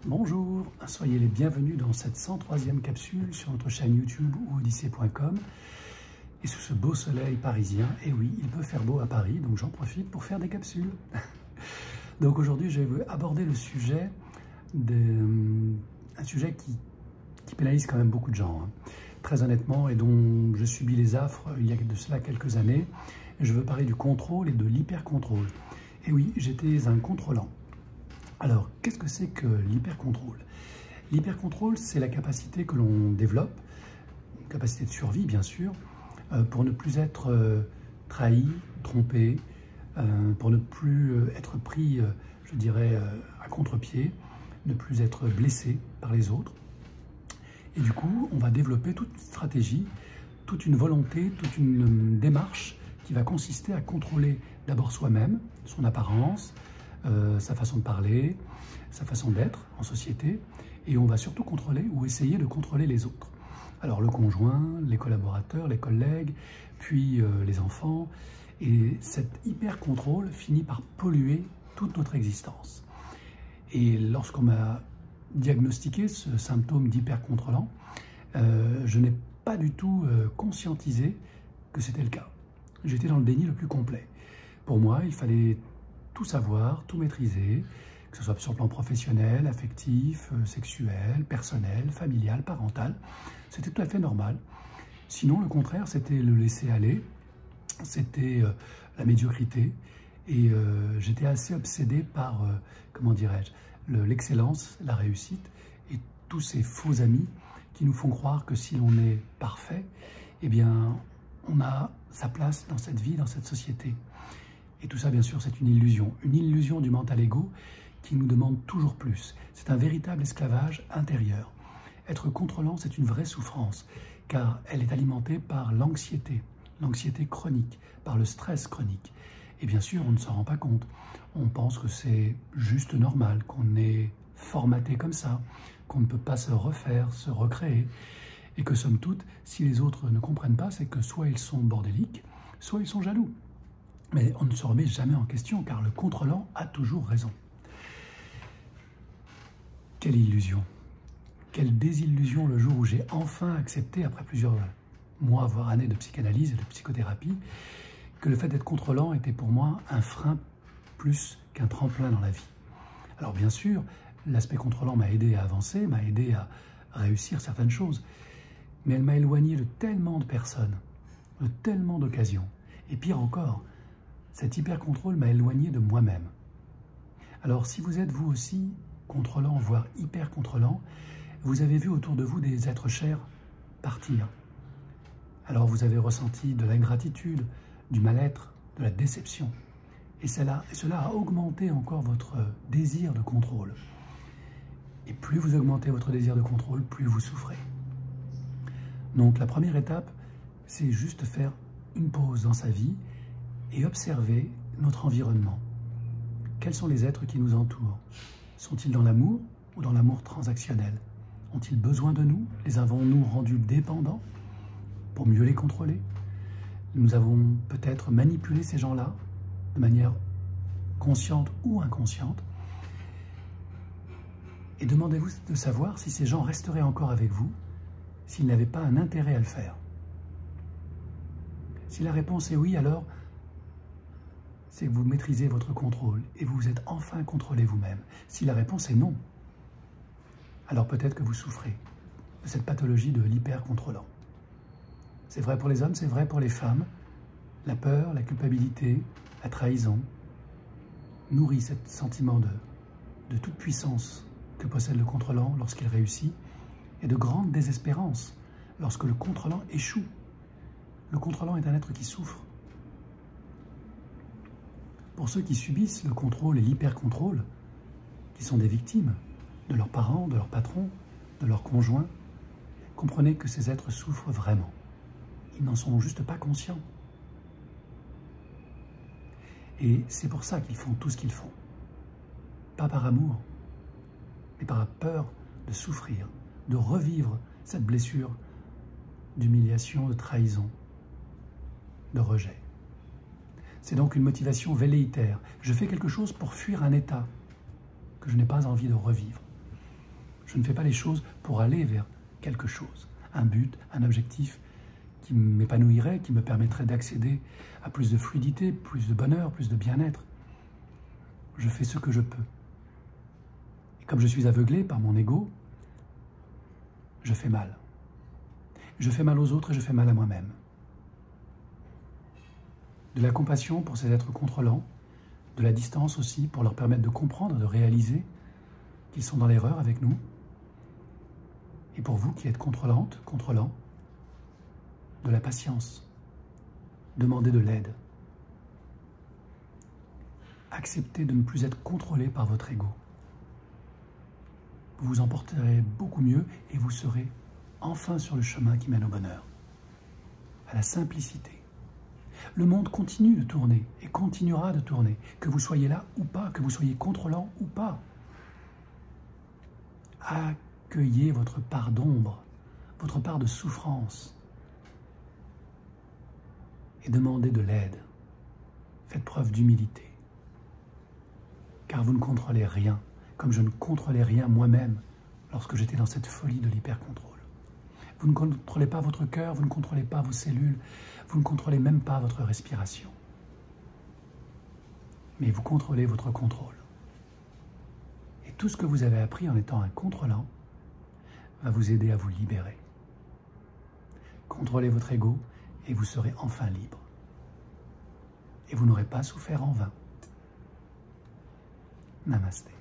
Bonjour, soyez les bienvenus dans cette 103e capsule sur notre chaîne YouTube ou odyssée.com. Et sous ce beau soleil parisien, et oui, il peut faire beau à Paris, donc j'en profite pour faire des capsules. Donc aujourd'hui, je vais aborder le sujet, un sujet qui pénalise quand même beaucoup de gens, très honnêtement, et dont je subis les affres il y a de cela quelques années. Je veux parler du contrôle et de l'hyper-contrôle. Et oui, j'étais un contrôlant. Alors, qu'est-ce que c'est que l'hyper-contrôle? L'hyper-contrôle, c'est la capacité que l'on développe, une capacité de survie bien sûr, pour ne plus être trahi, trompé, pour ne plus être pris, je dirais, à contre-pied, ne plus être blessé par les autres. Et du coup, on va développer toute une stratégie, toute une volonté, toute une démarche qui va consister à contrôler d'abord soi-même, son apparence, sa façon de parler, sa façon d'être en société, et on va surtout contrôler ou essayer de contrôler les autres. Alors le conjoint, les collaborateurs, les collègues, puis les enfants, et cet hyper-contrôle finit par polluer toute notre existence. Et lorsqu'on m'a diagnostiqué ce symptôme d'hyper-contrôlant, je n'ai pas du tout conscientisé que c'était le cas. J'étais dans le déni le plus complet. Pour moi, il fallait tout savoir, tout maîtriser, que ce soit sur le plan professionnel, affectif, sexuel, personnel, familial, parental. C'était tout à fait normal. Sinon, le contraire, c'était le laisser aller, c'était la médiocrité. Et j'étais assez obsédé par, comment dirais-je, l'excellence, la réussite et tous ces faux amis qui nous font croire que si l'on est parfait, eh bien, on a sa place dans cette vie, dans cette société. Et tout ça, bien sûr, c'est une illusion du mental égo qui nous demande toujours plus. C'est un véritable esclavage intérieur. Être contrôlant, c'est une vraie souffrance, car elle est alimentée par l'anxiété chronique, par le stress chronique. Et bien sûr, on ne s'en rend pas compte. On pense que c'est juste normal, qu'on est formaté comme ça, qu'on ne peut pas se refaire, se recréer, et que somme toute, si les autres ne comprennent pas, c'est que soit ils sont bordéliques, soit ils sont jaloux. Mais on ne se remet jamais en question, car le contrôlant a toujours raison. Quelle illusion! Quelle désillusion le jour où j'ai enfin accepté, après plusieurs mois, voire années de psychanalyse et de psychothérapie, que le fait d'être contrôlant était pour moi un frein plus qu'un tremplin dans la vie. Alors bien sûr, l'aspect contrôlant m'a aidé à avancer, m'a aidé à réussir certaines choses, mais elle m'a éloigné de tellement de personnes, de tellement d'occasions. Et pire encore, cet hyper-contrôle m'a éloigné de moi-même. Alors si vous êtes vous aussi contrôlant, voire hyper-contrôlant, vous avez vu autour de vous des êtres chers partir. Alors vous avez ressenti de l'ingratitude, du mal-être, de la déception. Et cela a augmenté encore votre désir de contrôle. Et plus vous augmentez votre désir de contrôle, plus vous souffrez. Donc la première étape, c'est juste faire une pause dans sa vie et observer notre environnement. Quels sont les êtres qui nous entourent? Sont-ils dans l'amour ou dans l'amour transactionnel? Ont-ils besoin de nous? Les avons-nous rendus dépendants pour mieux les contrôler? Nous avons peut-être manipulé ces gens-là de manière consciente ou inconsciente. Et demandez-vous de savoir si ces gens resteraient encore avec vous s'ils n'avaient pas un intérêt à le faire. Si la réponse est oui, alors c'est que vous maîtrisez votre contrôle et vous vous êtes enfin contrôlé vous-même. Si la réponse est non, alors peut-être que vous souffrez de cette pathologie de l'hyper-contrôlant. C'est vrai pour les hommes, c'est vrai pour les femmes. La peur, la culpabilité, la trahison nourrit ce sentiment de toute puissance que possède le contrôlant lorsqu'il réussit et de grande désespérance lorsque le contrôlant échoue. Le contrôlant est un être qui souffre. Pour ceux qui subissent le contrôle et l'hyper-contrôle, qui sont des victimes de leurs parents, de leurs patrons, de leurs conjoints, comprenez que ces êtres souffrent vraiment. Ils n'en sont juste pas conscients. Et c'est pour ça qu'ils font tout ce qu'ils font. Pas par amour, mais par peur de souffrir, de revivre cette blessure d'humiliation, de trahison, de rejet. C'est donc une motivation velléitaire. Je fais quelque chose pour fuir un état que je n'ai pas envie de revivre. Je ne fais pas les choses pour aller vers quelque chose, un but, un objectif qui m'épanouirait, qui me permettrait d'accéder à plus de fluidité, plus de bonheur, plus de bien-être. Je fais ce que je peux. Et comme je suis aveuglé par mon ego, je fais mal. Je fais mal aux autres et je fais mal à moi-même. De la compassion pour ces êtres contrôlants, de la distance aussi pour leur permettre de comprendre, de réaliser qu'ils sont dans l'erreur avec nous. Et pour vous qui êtes contrôlante, contrôlant, de la patience. Demandez de l'aide. Acceptez de ne plus être contrôlé par votre ego. Vous vous en porterez beaucoup mieux et vous serez enfin sur le chemin qui mène au bonheur, à la simplicité. Le monde continue de tourner et continuera de tourner, que vous soyez là ou pas, que vous soyez contrôlant ou pas. Accueillez votre part d'ombre, votre part de souffrance et demandez de l'aide. Faites preuve d'humilité, car vous ne contrôlez rien, comme je ne contrôlais rien moi-même lorsque j'étais dans cette folie de l'hyper-contrôle. Vous ne contrôlez pas votre cœur, vous ne contrôlez pas vos cellules, vous ne contrôlez même pas votre respiration. Mais vous contrôlez votre contrôle. Et tout ce que vous avez appris en étant un contrôlant va vous aider à vous libérer. Contrôlez votre ego et vous serez enfin libre. Et vous n'aurez pas souffert en vain. Namasté.